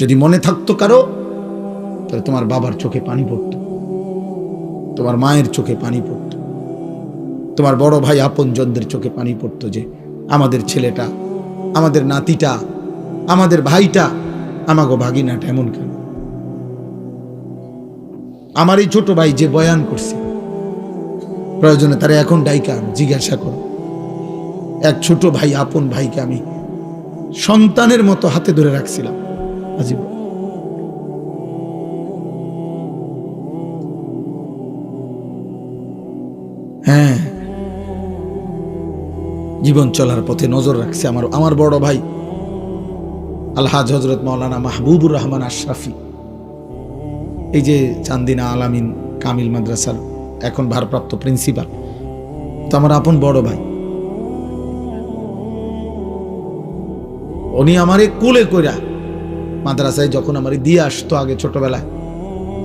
যদি মনে থাকতো কারো, তাহলে তোমার বাবার চোখে পানি পড়তো, তোমার মায়ের চোখে পানি পড়তো, তোমার বড় ভাই আপনজনদের চোখে পানি পড়তো যে আমাদের ছেলেটা, আমাদের নাতিটা, আমাদের ভাইটা, আমাগো ভাগিনাটা এমন কেন। আমার এই ছোট ভাই যে বয়ান করছে, প্রয়োজনে তারা এখন ডাইকা জিজ্ঞাসা করো। এক ছোট ভাই, আপন ভাইকে আমি সন্তানের মতো হাতে ধরে রাখছিলাম আজীবন। হ্যাঁ, জীবন চলার পথে নজর রাখছে আমার বড় ভাই আলহাজ হজরত মাওলানা মাহবুবুর রহমান আশরাফি, এই যে চান্দিনা আলামিন কামিল মাদ্রাসার এখন ভারপ্রাপ্ত প্রিন্সিপাল, তো আমার আপন বড় ভাই। উনি আমারে কুলে কইরা মাদ্রাসায় যখন আমারে দিয়ে আসতো আগে ছোটবেলায়,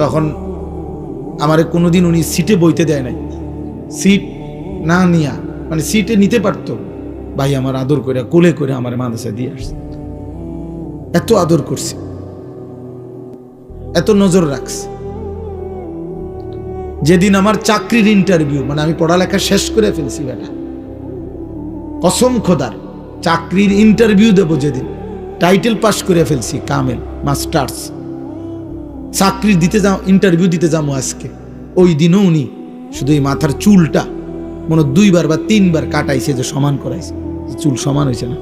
তখন আমারে কোনোদিন উনি সিটে বইতে দেয় নাই। সিট না নিয়া, মানে সিটে নিতে পারতো, ভাই আমার আদর করে কোলে করে আমার মাদ্রাসায় দিয়ে আসছে। এত আদর করছে, এত নজর রাখছে। যেদিন আমার চাকরির ইন্টারভিউ, মানে আমি পড়ালেখা শেষ করে ফেলছি বেটা, কসম খোদার, চাকরির ইন্টারভিউ দেব যেদিন, টাইটেল পাস করে ফেলছি কামেল মাস্টার্স, চাকরি দিতে যাও, ইন্টারভিউ দিতে যাবো আজকে, ওই দিনও উনি শুধু এই মাথার চুলটা মনে 2 বার বা 3 বার কাটাইছে, যে সমান করাইছে, চুল সমান হয়েছে না।